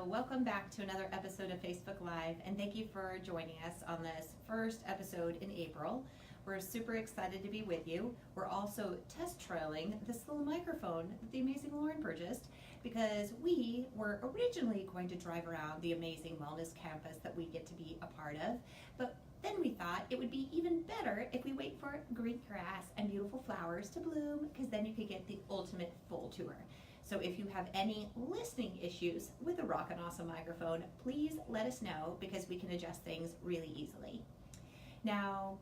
So welcome back to another episode of Facebook Live, and thank you for joining us on this first episode in April. We're super excited to be with you. We're also test trialing this little microphone that the amazing Lauren purchased because we were originally going to drive around the amazing wellness campus that we get to be a part of, but then we thought it would be even better if we wait for green grass and beautiful flowers to bloom, because then you could get the ultimate full tour. So if you have any listening issues with the Rockin' Awesome microphone, please let us know because we can adjust things really easily. Now,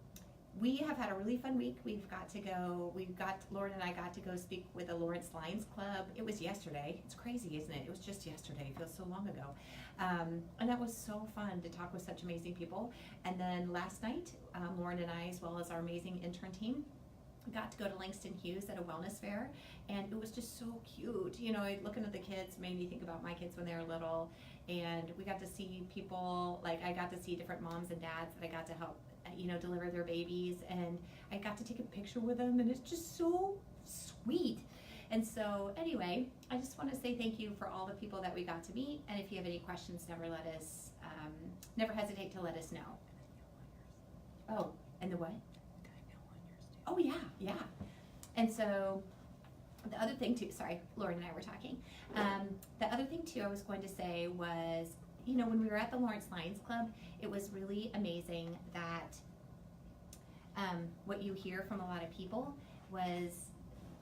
we have had a really fun week. Lauren and I got to go speak with the Lawrence Lions Club. It was yesterday. It's crazy, isn't it? It was just yesterday. It feels so long ago. And that was so fun to talk with such amazing people. And then last night, Lauren and I, as well as our amazing intern team, got to go to Langston Hughes at a wellness fair, and it was just so cute. You know, looking at the kids made me think about my kids when they were little, and we got to see people, like I got to see different moms and dads that I got to help, deliver their babies, and I got to take a picture with them, and it's just so sweet. And so anyway, I just want to say thank you for all the people that we got to meet, and if you have any questions, never hesitate to let us know. Oh, and the what? Oh yeah. And so the other thing too, sorry, Lauren and I were talking. The other thing too I was going to say was, when we were at the Lawrence Lions Club, it was really amazing that what you hear from a lot of people was,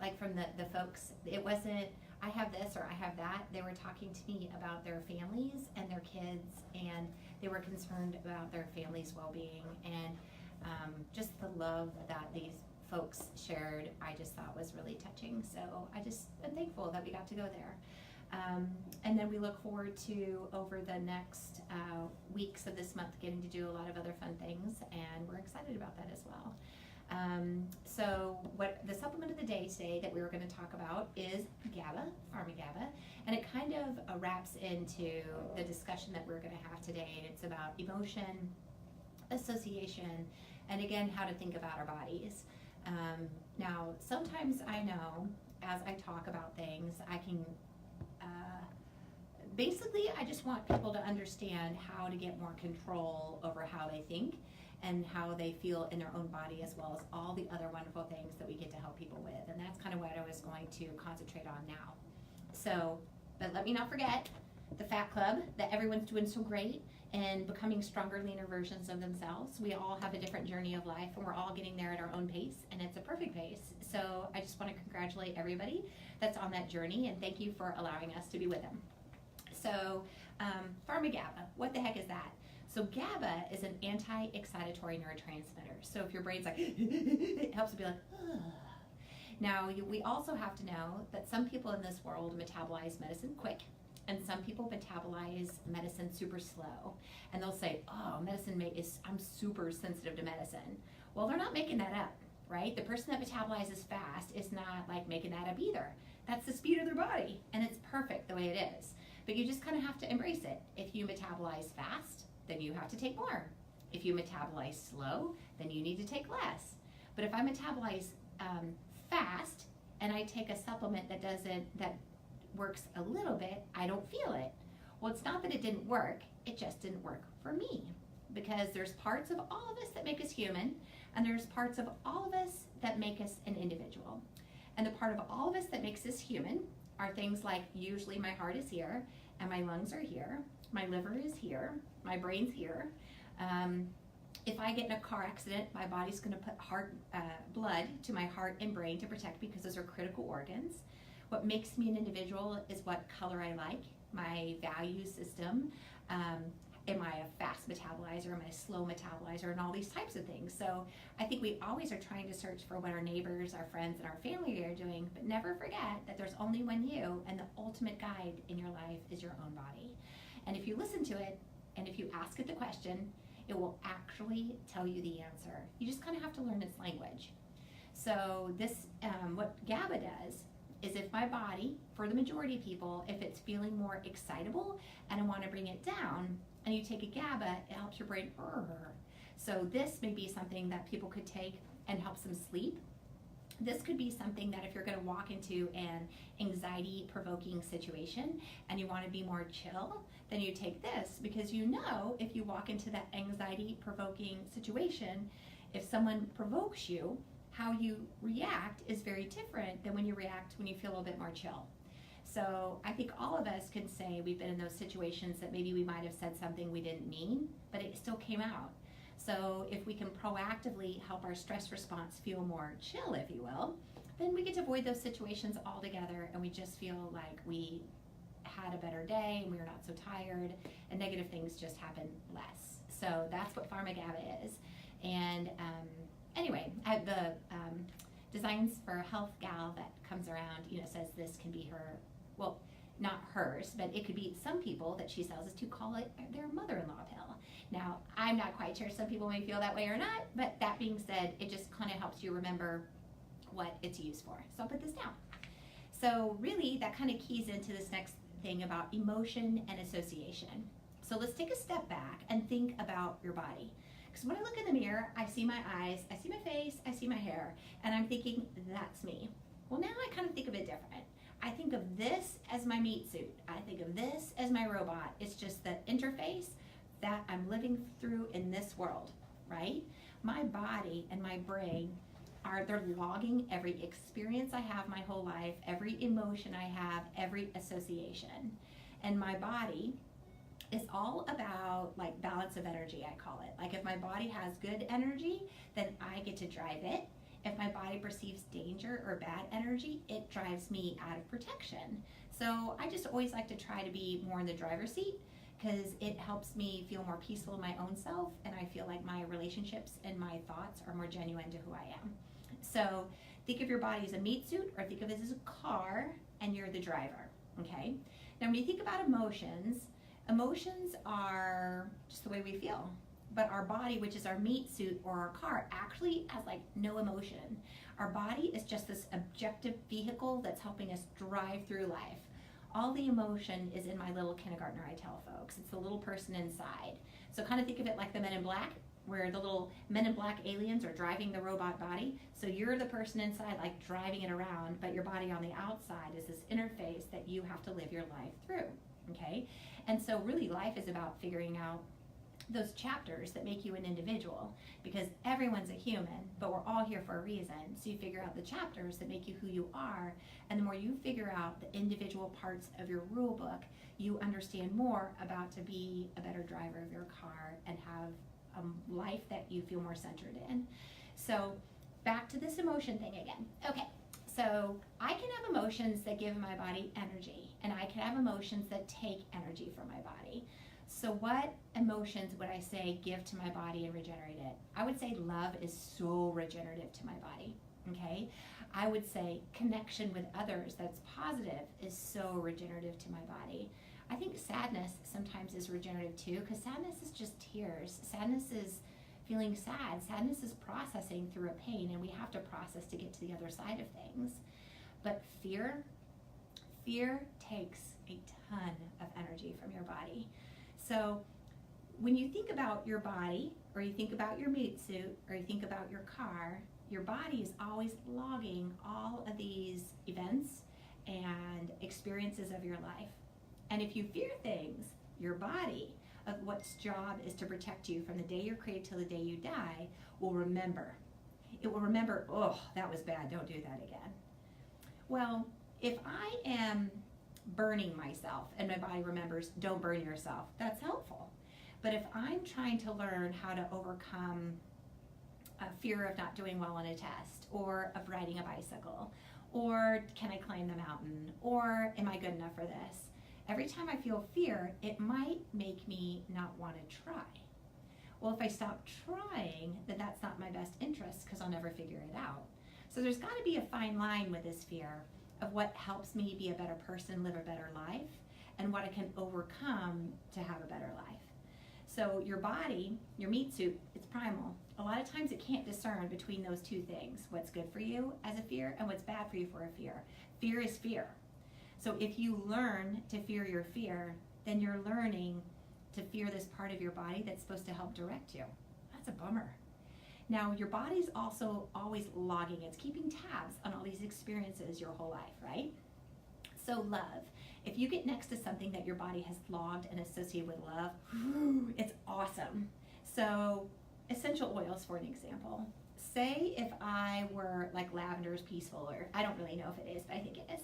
like from the folks, it wasn't, I have this or I have that. They were talking to me about their families and their kids, and they were concerned about their family's well-being, and just the love that these folks shared, I just thought was really touching. So I just am thankful that we got to go there. And then we look forward to, over the next weeks of this month, getting to do a lot of other fun things, and we're excited about that as well. So what the supplement of the day today that we were going to talk about is GABA, Pharma-GABA, and it kind of wraps into the discussion that we're going to have today, and it's about emotion, association, and again, how to think about our bodies. Now, sometimes I know as I talk about things, I can, basically I just want people to understand how to get more control over how they think and how they feel in their own body, as well as all the other wonderful things that we get to help people with. And that's kind of what I was going to concentrate on now. So, but let me not forget the Fat Club, that everyone's doing so great and becoming stronger, leaner versions of themselves. We all have a different journey of life, and we're all getting there at our own pace, and it's a perfect pace. So I just want to congratulate everybody that's on that journey, and thank you for allowing us to be with them. So Pharma-GABA, what the heck is that? So GABA is an anti-excitatory neurotransmitter. So if your brain's like, it helps to be like, ugh. Now, we also have to know that some people in this world metabolize medicine quick, and some people metabolize medicine super slow. And they'll say, oh, I'm super sensitive to medicine. Well, they're not making that up, right? The person that metabolizes fast is not like making that up either. That's the speed of their body, and it's perfect the way it is. But you just kind of have to embrace it. If you metabolize fast, then you have to take more. If you metabolize slow, then you need to take less. But if I metabolize fast and I take a supplement that works a little bit, I don't feel it. Well, it's not that it didn't work, it just didn't work for me. Because there's parts of all of us that make us human, and there's parts of all of us that make us an individual. And the part of all of us that makes us human are things like, usually my heart is here, and my lungs are here, my liver is here, my brain's here. If I get in a car accident, my body's going to put blood to my heart and brain to protect me, because those are critical organs. What makes me an individual is what color I like, my value system, am I a fast metabolizer, am I a slow metabolizer, and all these types of things. So I think we always are trying to search for what our neighbors, our friends, and our family are doing, but never forget that there's only one you, and the ultimate guide in your life is your own body. And if you listen to it, and if you ask it the question, it will actually tell you the answer. You just kind of have to learn its language. So this, what GABA does, is if my body, for the majority of people, if it's feeling more excitable and I want to bring it down, and you take a GABA, it helps your brain. So this may be something that people could take and helps them sleep. This could be something that if you're going to walk into an anxiety-provoking situation and you want to be more chill, then you take this, because you know if you walk into that anxiety-provoking situation, if someone provokes you, how you react is very different than when you react when you feel a little bit more chill. So I think all of us can say we've been in those situations that maybe we might have said something we didn't mean, but it still came out. So if we can proactively help our stress response feel more chill, if you will, then we get to avoid those situations altogether, and we just feel like we had a better day and we were not so tired, and negative things just happen less. So that's what Gaba is. And anyway, the Designs for Health gal that comes around, says this can be her, well, not hers, but it could be some people that she sells is to call it their mother-in-law pill. Now, I'm not quite sure, some people may feel that way or not, but that being said, it just kind of helps you remember what it's used for. So I'll put this down. So really, that kind of keys into this next thing about emotion and association. So let's take a step back and think about your body. Because when I look in the mirror, I see my eyes, I see my face, I see my hair, and I'm thinking, that's me. Well, now I kind of think of it different. I think of this as my meat suit. I think of this as my robot. It's just the interface that I'm living through in this world, right? My body and my brain they're logging every experience I have my whole life, every emotion I have, every association. And my body is all about like balance of energy, I call it. Like if my body has good energy, then I get to drive it. If my body perceives danger or bad energy, it drives me out of protection. So I just always like to try to be more in the driver's seat, because it helps me feel more peaceful in my own self, and I feel like my relationships and my thoughts are more genuine to who I am. So think of your body as a meat suit, or think of it as a car, and you're the driver, okay? Now when you think about emotions, emotions are just the way we feel. But our body, which is our meat suit or our car, actually has like no emotion. Our body is just this objective vehicle that's helping us drive through life. All the emotion is in my little kindergartner, I tell folks. It's the little person inside. So kind of think of it like the Men in Black, where the little Men in Black aliens are driving the robot body. So you're the person inside, like driving it around, but your body on the outside is this interface that you have to live your life through, okay? And so really life is about figuring out those chapters that make you an individual, because everyone's a human, but we're all here for a reason. So you figure out the chapters that make you who you are, and the more you figure out the individual parts of your rule book, you understand more about to be a better driver of your car and have a life that you feel more centered in. So back to this emotion thing again. Okay, so I can have emotions that give my body energy, and I can have emotions that take energy from my body. So what emotions would I say give to my body and regenerate it? I would say love is so regenerative to my body, okay? I would say connection with others that's positive is so regenerative to my body. I think sadness sometimes is regenerative too, because sadness is just tears. Sadness is feeling sad. Sadness is processing through a pain, and we have to process to get to the other side of things. But fear takes a ton of energy from your body. So when you think about your body, or you think about your meat suit, or you think about your car, your body is always logging all of these events and experiences of your life. And if you fear things, your body, of what's job is to protect you from the day you're created till the day you die, will remember. It will remember, oh, that was bad, don't do that again. Well, if I am burning myself and my body remembers, don't burn yourself, that's helpful. But if I'm trying to learn how to overcome a fear of not doing well on a test, or of riding a bicycle, or can I climb the mountain, or am I good enough for this? Every time I feel fear, it might make me not want to try. Well, if I stop trying, then that's not my best interest, because I'll never figure it out. So there's got to be a fine line with this fear of what helps me be a better person, live a better life, and what I can overcome to have a better life. So your body, your meat suit, it's primal. A lot of times it can't discern between those two things, what's good for you as a fear and what's bad for you for a fear. Fear is fear. So if you learn to fear your fear, then you're learning to fear this part of your body that's supposed to help direct you. That's a bummer. Now, your body's also always logging. It's keeping tabs on all these experiences your whole life, right? So love. If you get next to something that your body has logged and associated with love, it's awesome. So essential oils, for an example. Say if I were like lavender is peaceful, or I don't really know if it is, but I think it is,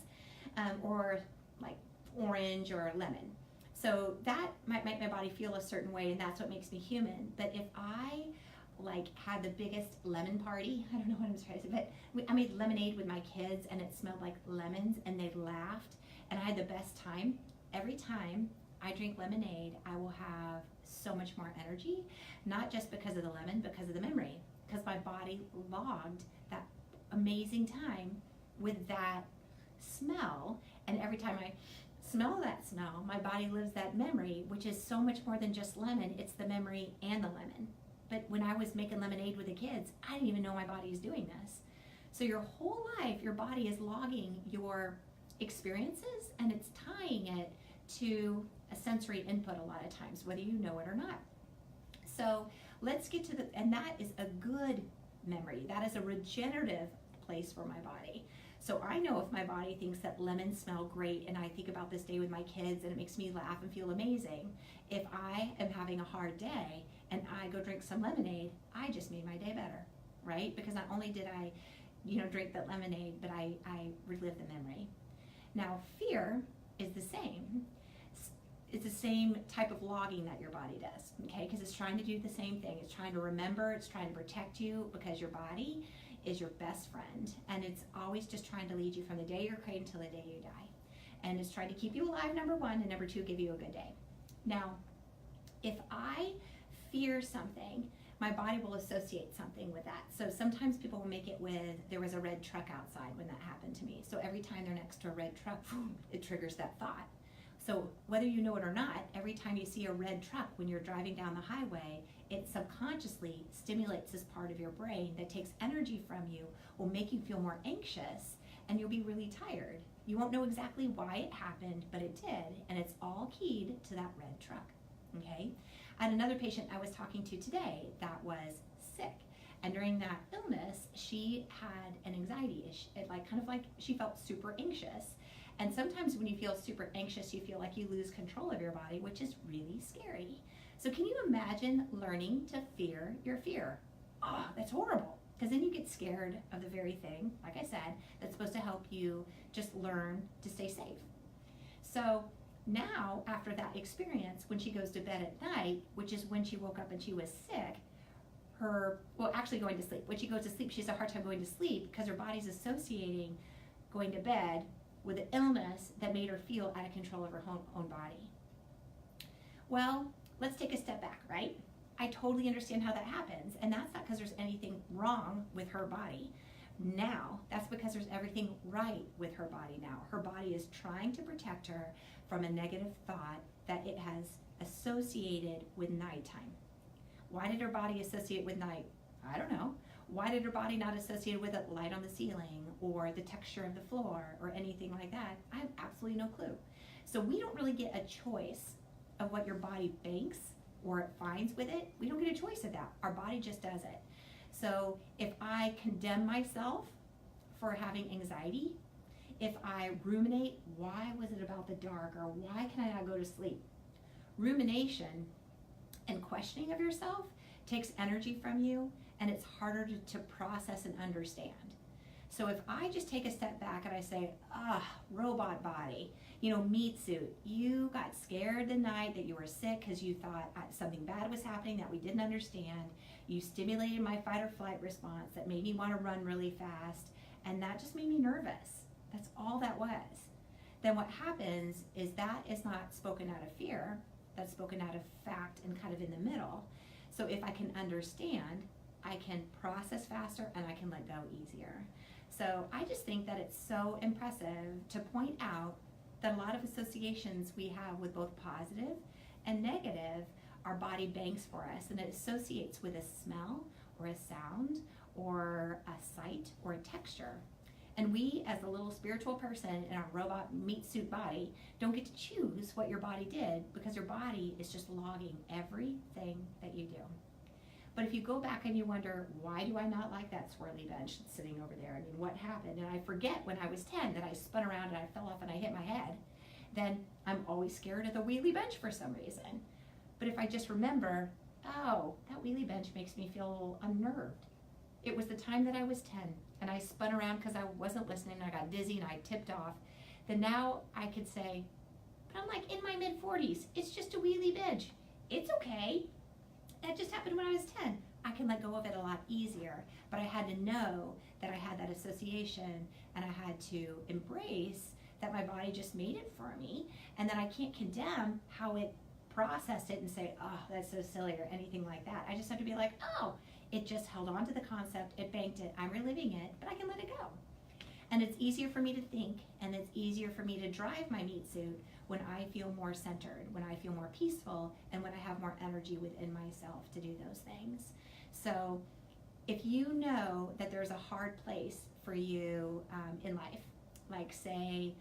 or like orange or lemon. So that might make my body feel a certain way, and that's what makes me human. But if I like had the biggest lemon party, I don't know what I'm trying to say, but I made lemonade with my kids and it smelled like lemons and they laughed and I had the best time. Every time I drink lemonade, I will have so much more energy, not just because of the lemon, because of the memory, because my body logged that amazing time with that smell. And every time I smell that smell, my body lives that memory, which is so much more than just lemon. It's the memory and the lemon. But when I was making lemonade with the kids, I didn't even know my body is doing this. So your whole life, your body is logging your experiences and it's tying it to a sensory input a lot of times, whether you know it or not. So let's get to and that is a good memory. That is a regenerative place for my body. So I know if my body thinks that lemons smell great and I think about this day with my kids and it makes me laugh and feel amazing, if I am having a hard day and I go drink some lemonade, I just made my day better, right? Because not only did I, drink that lemonade, but I relived the memory. Now, fear is the same. It's the same type of logging that your body does, okay? Because it's trying to do the same thing. It's trying to remember, it's trying to protect you, because your body is your best friend, and it's always just trying to lead you from the day you're created until the day you die. And it's trying to keep you alive, number one, and number two, give you a good day. Now, if I fear something, my body will associate something with that. So sometimes people will make it with, there was a red truck outside when that happened to me. So every time they're next to a red truck, it triggers that thought. So whether you know it or not, every time you see a red truck when you're driving down the highway, it subconsciously stimulates this part of your brain that takes energy from you, will make you feel more anxious, and you'll be really tired. You won't know exactly why it happened, but it did, and it's all keyed to that red truck, okay? I had another patient I was talking to today that was sick, and during that illness, she had an anxiety issue, she felt super anxious. And sometimes when you feel super anxious, you feel like you lose control of your body, which is really scary. So can you imagine learning to fear your fear? Oh, that's horrible. Because then you get scared of the very thing, like I said, that's supposed to help you just learn to stay safe. So now, after that experience, when she goes to bed at night, which is when she woke up and she was sick, going to sleep. When she goes to sleep, she has a hard time going to sleep because her body's associating going to bed with an illness that made her feel out of control of her own body. Well, let's take a step back, right? I totally understand how that happens, and that's not because there's anything wrong with her body now. That's because there's everything right with her body now. Her body is trying to protect her from a negative thought that it has associated with nighttime. Why did her body associate with night? I don't know. Why did her body not associate with a light on the ceiling or the texture of the floor or anything like that? I have absolutely no clue. So we don't really get a choice of what your body thinks or it finds with it. We don't get a choice of that. Our body just does it. So if I condemn myself for having anxiety, if I ruminate, why was it about the dark, or why can I not go to sleep? Rumination and questioning of yourself takes energy from you, and it's harder to process and understand. So if I just take a step back and I say, robot body, meat suit, you got scared the night that you were sick because you thought something bad was happening that we didn't understand. You stimulated my fight or flight response that made me want to run really fast, and that just made me nervous. That's all that was. Then what happens is that is not spoken out of fear, that's spoken out of fact and kind of in the middle. So if I can understand, I can process faster and I can let go easier. So I just think that it's so impressive to point out that a lot of associations we have with both positive and negative, our body banks for us, and it associates with a smell or a sound or a sight or a texture. And we, as a little spiritual person in our robot meat suit body, don't get to choose what your body did, because your body is just logging everything that you do. But if you go back and you wonder, why do I not like that swirly bench that's sitting over there? I mean, what happened? And I forget when I was 10 that I spun around and I fell off and I hit my head. Then I'm always scared of the wheelie bench for some reason. But if I just remember, oh, that wheelie bench makes me feel a little unnerved. It was the time that I was 10 and I spun around because I wasn't listening and I got dizzy and I tipped off. Then now I could say, but I'm like in my mid-40s. It's just a wheelie bench. It's okay. That just happened when I was 10. I can let go of it a lot easier, but I had to know that I had that association and I had to embrace that my body just made it for me, and that I can't condemn how it processed it and say, oh, that's so silly or anything like that. I just have to be like, oh, it just held on to the concept, it banked it, I'm reliving it, but I can let it go. And it's easier for me to think, and it's easier for me to drive my meat suit when I feel more centered, when I feel more peaceful, and when I have more energy within myself to do those things. So if you know that there's a hard place for you in life, like say,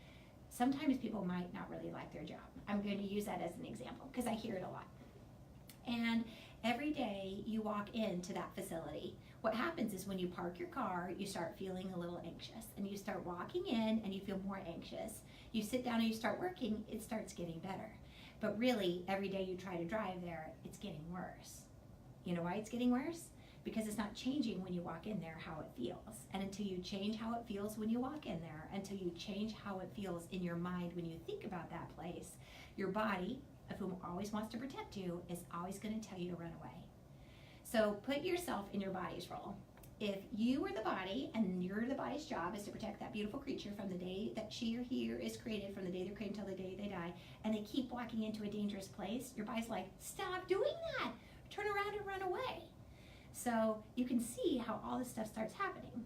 sometimes people might not really like their job. I'm going to use that as an example because I hear it a lot. And every day you walk into that facility, what happens is when you park your car, you start feeling a little anxious, and you start walking in and you feel more anxious. You sit down and you start working, it starts getting better. But really, every day you try to drive there, it's getting worse. You know why it's getting worse? Because it's not changing when you walk in there how it feels. And until you change how it feels when you walk in there, until you change how it feels in your mind when you think about that place, your body, of whom always wants to protect you, is always going to tell you to run away. So put yourself in your body's role. If you were the body and you're the body's job is to protect that beautiful creature from the day that she or he is created, from the day they're created until the day they die, and they keep walking into a dangerous place, your body's like, stop doing that. Turn around and run away. So you can see how all this stuff starts happening.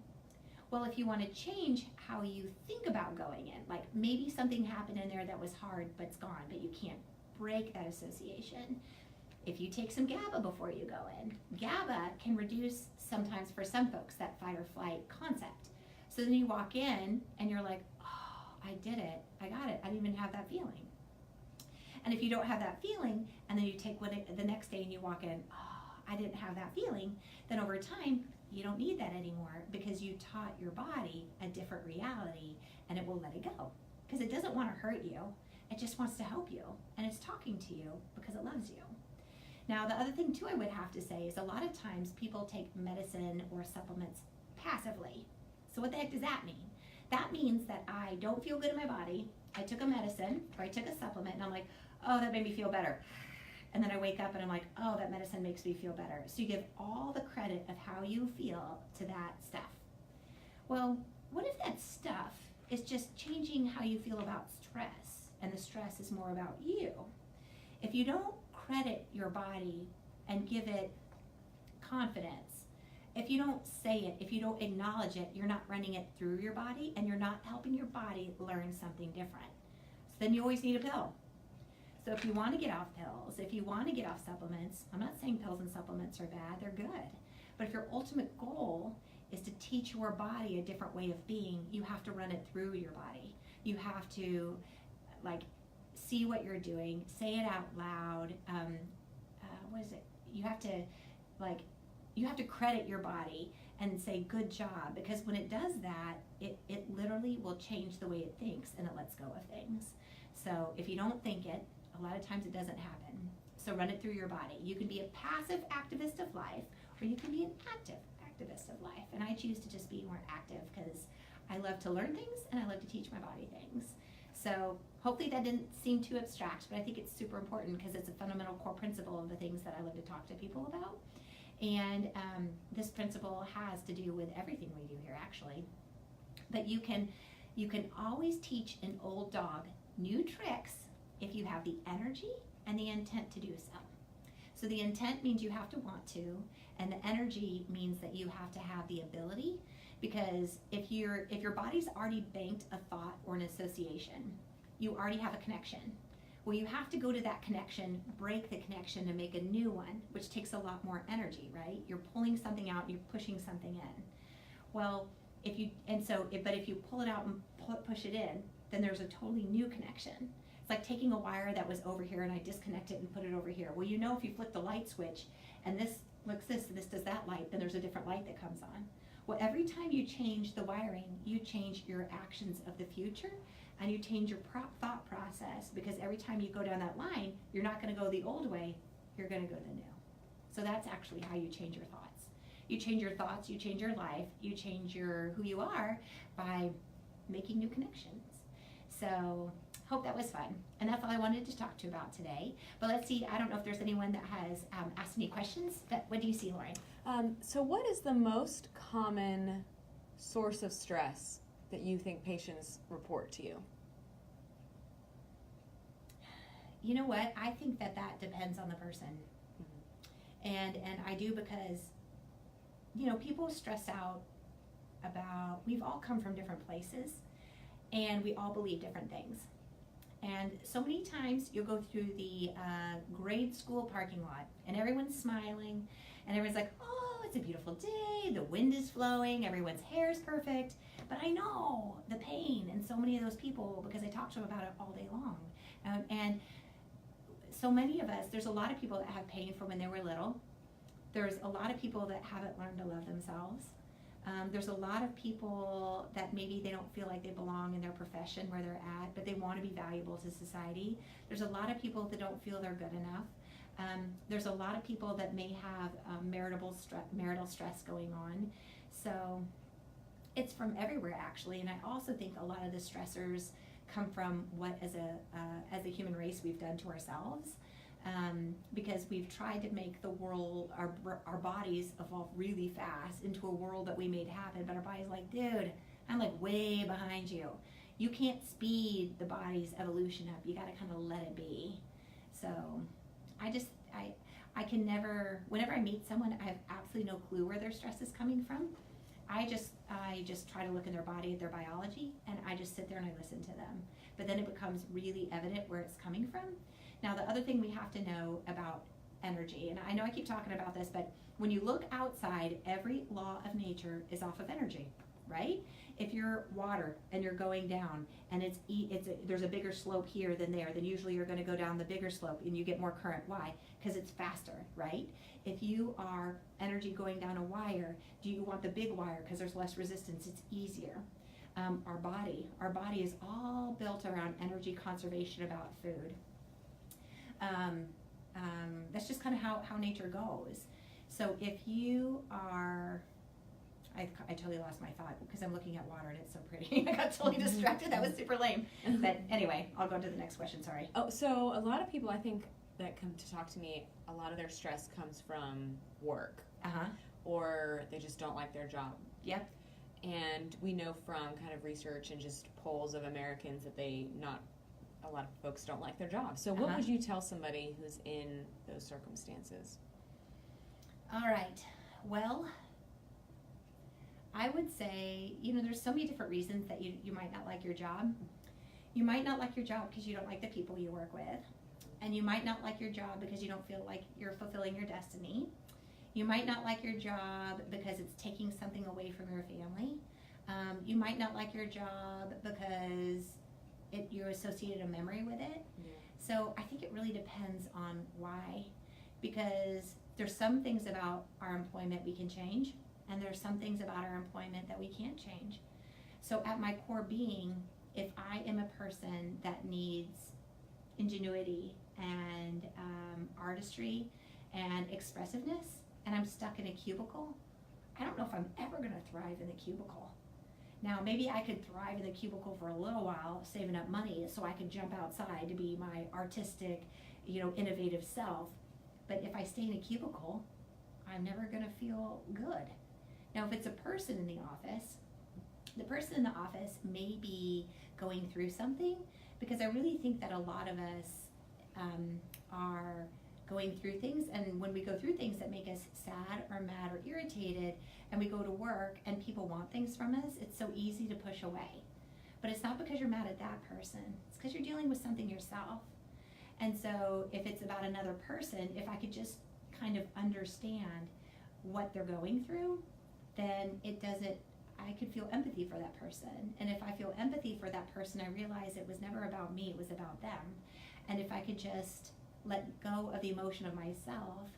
Well, if you want to change how you think about going in, like maybe something happened in there that was hard but it's gone, but you can't break that association. If you take some GABA before you go in, GABA can reduce sometimes for some folks that fight or flight concept. So then you walk in and you're like, oh, I did it, I got it, I didn't even have that feeling. And if you don't have that feeling, and then you take the next day and you walk in, oh, I didn't have that feeling, then over time, you don't need that anymore because you taught your body a different reality and it will let it go. Because it doesn't want to hurt you, it just wants to help you. And it's talking to you because it loves you. Now, the other thing too I would have to say is a lot of times people take medicine or supplements passively. So what the heck does that mean? That means that I don't feel good in my body, I took a medicine or I took a supplement and I'm like, oh, that made me feel better. And then I wake up and I'm like, oh, that medicine makes me feel better. So you give all the credit of how you feel to that stuff. Well, what if that stuff is just changing how you feel about stress, and the stress is more about you? If you don't credit your body and give it confidence, if you don't say it, if you don't acknowledge it, you're not running it through your body and you're not helping your body learn something different. So then you always need a pill. So if you want to get off pills, if you want to get off supplements, I'm not saying pills and supplements are bad, they're good. But if your ultimate goal is to teach your body a different way of being, you have to run it through your body. You have to see what you're doing, say it out loud. You have to credit your body and say good job, because when it does that, it literally will change the way it thinks and it lets go of things. So if you don't think it, a lot of times it doesn't happen. So run it through your body. You can be a passive activist of life, or you can be an active activist of life. And I choose to just be more active because I love to learn things and I love to teach my body things. So hopefully that didn't seem too abstract, but I think it's super important because it's a fundamental core principle of the things that I love to talk to people about. And this principle has to do with everything we do here, actually. But you can always teach an old dog new tricks if you have the energy and the intent to do so. So the intent means you have to want to, and the energy means that you have to have the ability, because if your body's already banked a thought or an association, you already have a connection. Well, you have to go to that connection, break the connection, and make a new one, which takes a lot more energy, right? You're pulling something out, you're pushing something in. Well, if you pull it out and push it in, then there's a totally new connection. It's like taking a wire that was over here and I disconnect it and put it over here. Well, if you flip the light switch and this looks this does that light, then there's a different light that comes on. Well, every time you change the wiring, you change your actions of the future, and you change your thought process, because every time you go down that line, you're not gonna go the old way, you're gonna go the new. So that's actually how you change your thoughts. You change your thoughts, you change your life, you change who you are by making new connections. So hope that was fun. And that's all I wanted to talk to you about today. But let's see, I don't know if there's anyone that has asked any questions, but what do you see, Lauren? So what is the most common source of stress that you think patients report to you? You know what? I think that depends on the person. And I do, because, people stress out about, we've all come from different places, and we all believe different things. And so many times you'll go through the grade school parking lot, and everyone's smiling, and everyone's like, oh, it's a beautiful day, the wind is flowing, everyone's hair is perfect. But I know the pain in so many of those people, because I talk to them about it all day long. And so many of us, there's a lot of people that have pain from when they were little. There's a lot of people that haven't learned to love themselves. There's a lot of people that maybe they don't feel like they belong in their profession where they're at, but they want to be valuable to society. There's a lot of people that don't feel they're good enough. There's a lot of people that may have marital stress going on. So it's from everywhere, actually. And I also think a lot of the stressors come from what, as a human race, we've done to ourselves. Because we've tried to make the world, our bodies evolve really fast into a world that we made happen, but our body's like, dude, I'm like way behind you. You can't speed the body's evolution up. You gotta kind of let it be. So I can never, whenever I meet someone, I have absolutely no clue where their stress is coming from. I just try to look in their body, at their biology, and I just sit there and I listen to them. But then it becomes really evident where it's coming from. Now, the other thing we have to know about energy, and I know I keep talking about this, but when you look outside, every law of nature is off of energy, right? If you're water and you're going down, and there's a bigger slope here than there, then usually you're going to go down the bigger slope and you get more current. Why? Because it's faster, right? If you are energy going down a wire, do you want the big wire because there's less resistance? It's easier. Our body is all built around energy conservation about food. That's just kind of how nature goes. So if you are, I totally lost my thought because I'm looking at water and it's so pretty. I got totally distracted. That was super lame. But anyway, I'll go to the next question. Sorry. Oh, so a lot of people, I think, that come to talk to me, a lot of their stress comes from work. Or they just don't like their job. Yep. And we know from kind of research and just polls of Americans that a lot of folks don't like their job. So what would you tell somebody who's in those circumstances? All right. Well, I would say, there's so many different reasons that you might not like your job. You might not like your job because you don't like the people you work with. And you might not like your job because you don't feel like you're fulfilling your destiny. You might not like your job because it's taking something away from your family. You might not like your job because you associated a memory with it. Yeah. So I think it really depends on why. Because there's some things about our employment we can change, and there's some things about our employment that we can't change. So at my core being, if I am a person that needs ingenuity and artistry and expressiveness, and I'm stuck in a cubicle, I don't know if I'm ever going to thrive in the cubicle. Now, maybe I could thrive in the cubicle for a little while, saving up money so I could jump outside to be my artistic, innovative self. But if I stay in a cubicle, I'm never going to feel good. Now, if it's a person in the office, the person in the office may be going through something, because I really think that a lot of us are going through things, and when we go through things that make us sad or mad or irritated, and we go to work and people want things from us, it's so easy to push away. But it's not because you're mad at that person, it's because you're dealing with something yourself. And so if it's about another person, if I could just kind of understand what they're going through, then I could feel empathy for that person. And if I feel empathy for that person, I realize it was never about me, it was about them. And if I could just let go of the emotion of myself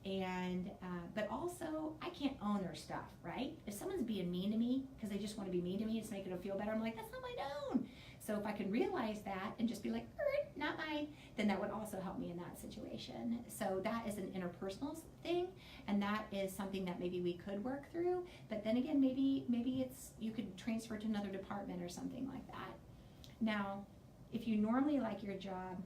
And but also I can't own their stuff, right? If someone's being mean to me because they just want to be mean to me, it's making them feel better, I'm like, that's not my own. So if I could realize that and just be like, not mine, then that would also help me in that situation. So that is an interpersonal thing, and that is something that maybe we could work through. But then again, maybe it's, you could transfer to another department or something like that. Now, if you normally like your job,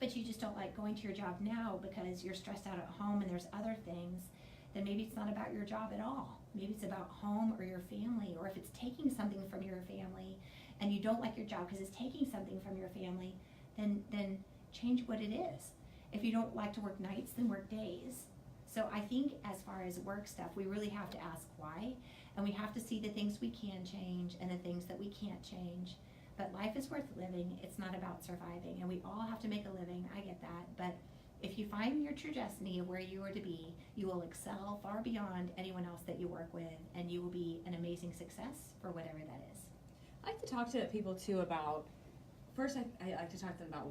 but you just don't like going to your job now because you're stressed out at home and there's other things, then maybe it's not about your job at all. Maybe it's about home or your family, or if it's taking something from your family and you don't like your job because it's taking something from your family, then change what it is. If you don't like to work nights, then work days. So I think as far as work stuff, we really have to ask why, and we have to see the things we can change and the things that we can't change. But life is worth living. It's not about surviving, and we all have to make a living. I get that. But if you find your true destiny of where you are to be, you will excel far beyond anyone else that you work with, and you will be an amazing success for whatever that is. I like to talk to people too about, first I like to talk to them about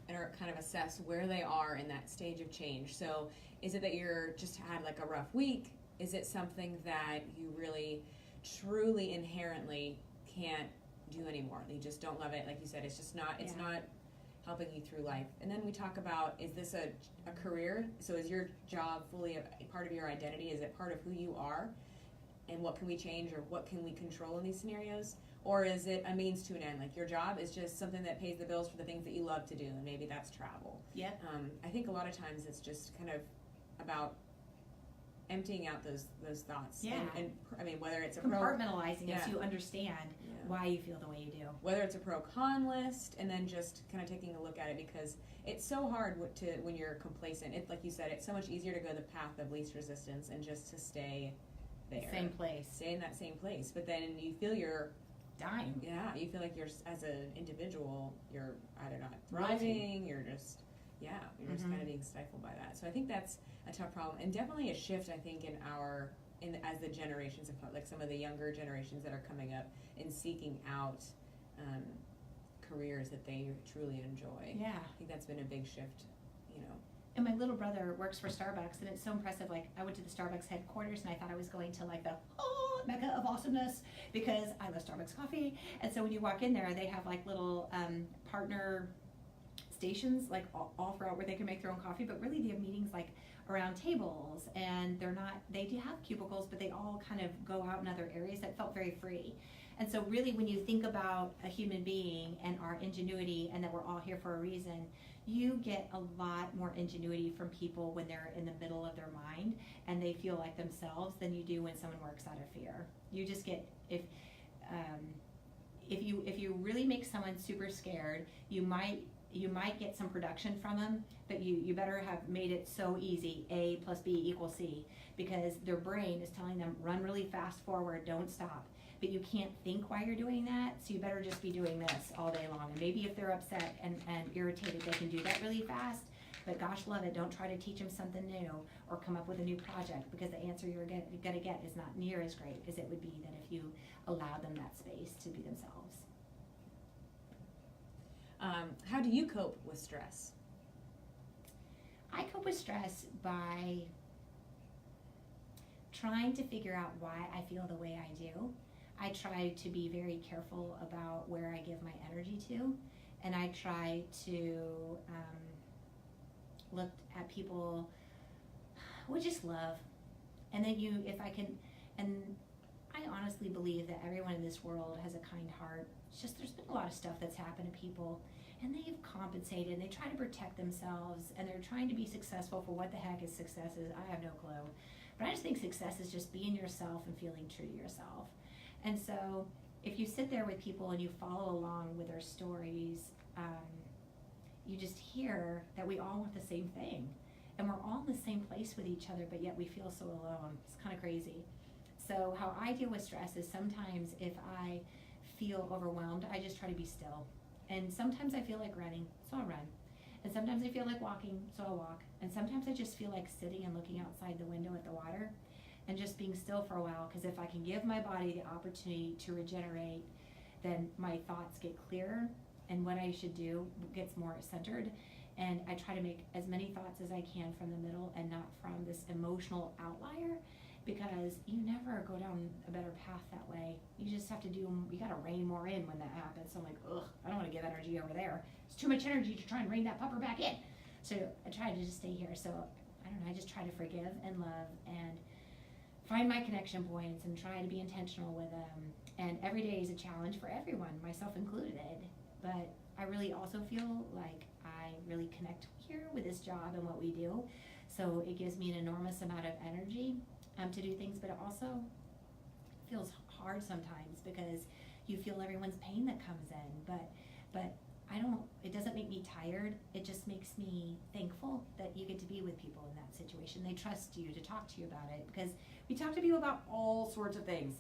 or kind of assess where they are in that stage of change. So is it that you're just had like a rough week? Is it something that you really truly inherently can't do anymore? You just don't love it. Like you said, it's just not, it's not helping you through life. And then we talk about, is this a career? So is your job fully a part of your identity? Is it part of who you are? And what can we change, or what can we control in these scenarios? Or is it a means to an end? Like your job is just something that pays the bills for the things that you love to do, and maybe that's travel. Yeah. I think a lot of times it's just kind of about emptying out those thoughts. Yeah. And I mean, whether it's a compartmentalizing it yeah. so you understand why you feel the way you do. Whether it's a pro-con list, and then just kind of taking a look at it, because it's so hard when you're complacent. It, like you said, it's so much easier to go the path of least resistance and just to stay there. Same place. Stay in that same place. But then you feel you're dying. Yeah, you feel like you're, as an individual, you're either not thriving, you're just kind of being stifled by that. So I think that's a tough problem, and definitely a shift, I think, as the generations have, like some of the younger generations that are coming up and seeking out careers that they truly enjoy. Yeah. I think that's been a big shift, you know. And my little brother works for Starbucks, and it's so impressive. Like, I went to the Starbucks headquarters, and I thought I was going to like the mecca of awesomeness, because I love Starbucks coffee. And so when you walk in there, they have like little partner stations, like all throughout, where they can make their own coffee. But really, they have meetings like around tables, and they do have cubicles, but they all kind of go out in other areas that felt very free. And so really, when you think about a human being and our ingenuity, and that we're all here for a reason, you get a lot more ingenuity from people when they're in the middle of their mind and they feel like themselves than you do when someone works out of fear. You just get, if you really make someone super scared, you might get some production from them, but you better have made it so easy, A plus B equals C, because their brain is telling them, run really fast forward, don't stop. But you can't think while you're doing that, so you better just be doing this all day long. And maybe if they're upset and irritated, they can do that really fast. But gosh love it, don't try to teach them something new or come up with a new project, because the answer you're going to get is not near as great as it would be than if you allowed them that space to be themselves. How do you cope with stress? I cope with stress by trying to figure out why I feel the way I do. I try to be very careful about where I give my energy to, and I try to look at people with just love. And then if I can, and I honestly believe that everyone in this world has a kind heart. It's just there's been a lot of stuff that's happened to people, and they've compensated, and they try to protect themselves, and they're trying to be successful for what the heck is success is. I have no clue. But I just think success is just being yourself and feeling true to yourself. And so if you sit there with people and you follow along with their stories, you just hear that we all want the same thing. And we're all in the same place with each other, but yet we feel so alone. It's kind of crazy. So how I deal with stress is sometimes if I feel overwhelmed, I just try to be still. And sometimes I feel like running, so I'll run. And sometimes I feel like walking, so I'll walk. And sometimes I just feel like sitting and looking outside the window at the water and just being still for a while, because if I can give my body the opportunity to regenerate, then my thoughts get clearer and what I should do gets more centered, And I try to make as many thoughts as I can from the middle and not from this emotional outlier, because you never go down a better path that way. You just have to you gotta rein more in when that happens. So I'm like, ugh, I don't wanna give energy over there. It's too much energy to try and rein that pupper back in. So I try to just stay here. So I don't know, I just try to forgive and love and find my connection points and try to be intentional with them. And every day is a challenge for everyone, myself included. But I really also feel like I really connect here with this job and what we do. So it gives me an enormous amount of energy to do things, but it also feels hard sometimes because you feel everyone's pain that comes in. But it doesn't make me tired. It just makes me thankful that you get to be with people in that situation. They trust you to talk to you about it, because we talk to people about all sorts of things.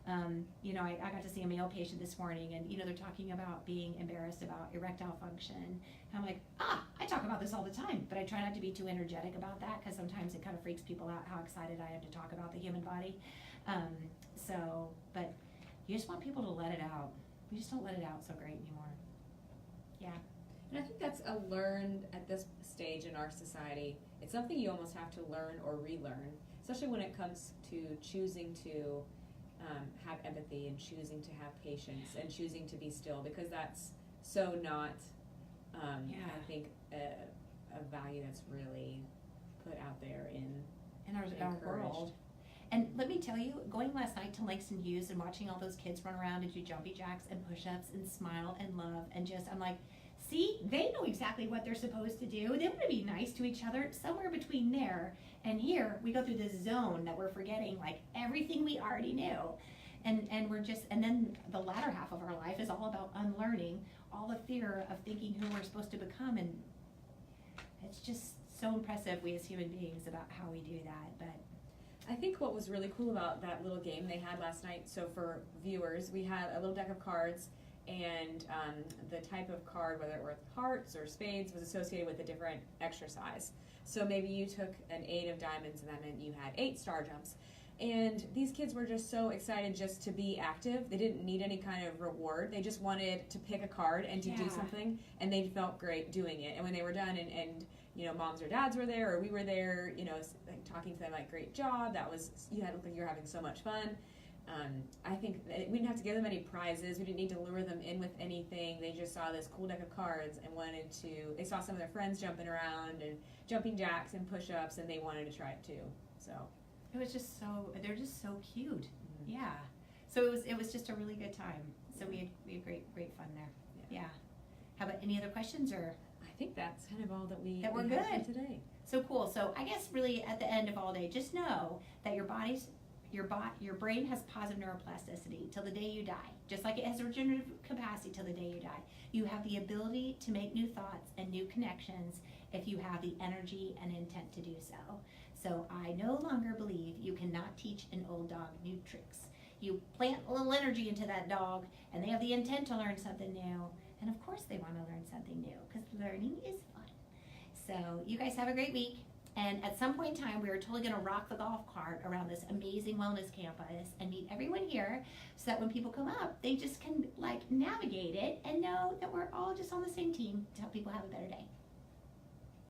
I got to see a male patient this morning, and they're talking about being embarrassed about erectile function. And I'm like, I talk about this all the time, but I try not to be too energetic about that, because sometimes it kind of freaks people out how excited I am to talk about the human body. But you just want people to let it out. We just don't let it out so great anymore. Yeah. And I think that's a learned at this stage in our society. It's something you almost have to learn or relearn, especially when it comes to choosing to have empathy and choosing to have patience and choosing to be still, because that's so not, I think, a value that's really put out there in our world. And let me tell you, going last night to Langston Hughes and watching all those kids run around and do jumpy jacks and push-ups and smile and love and I'm like, see, they know exactly what they're supposed to do. They want to be nice to each other. Somewhere between there and here, we go through this zone that we're forgetting, like, everything we already knew. And then the latter half of our life is all about unlearning all the fear of thinking who we're supposed to become. And it's just so impressive, we as human beings, about how we do that. But I think what was really cool about that little game they had last night, so for viewers, we had a little deck of cards, and the type of card, whether it were hearts or spades, was associated with a different exercise. So maybe you took an 8 of diamonds, and that meant you had 8 star jumps. And these kids were just so excited just to be active. They didn't need any kind of reward. They just wanted to pick a card and to do something, and they felt great doing it. And when they were done, and moms or dads were there, or we were there, like, talking to them, like, great job, that was, you looked like you were having so much fun. I think that we didn't have to give them any prizes. We didn't need to lure them in with anything. They just saw this cool deck of cards and they saw some of their friends jumping around and jumping jacks and push-ups, and they wanted to try it too. So it was just they're just so cute. Mm-hmm. Yeah. So it was just a really good time. So we had great fun there. Yeah. How about any other questions, or? I think that's kind of all that we're good for today. So cool. So I guess really at the end of all day, just know that your brain has positive neuroplasticity till the day you die, just like it has regenerative capacity till the day you die. You have the ability to make new thoughts and new connections if you have the energy and intent to do so. So I no longer believe you cannot teach an old dog new tricks. You plant a little energy into that dog, and they have the intent to learn something new. And of course they want to learn something new, because learning is fun. So you guys have a great week. And at some point in time, we are totally going to rock the golf cart around this amazing wellness campus and meet everyone here, so that when people come up, they just can, like, navigate it and know that we're all just on the same team to help people have a better day.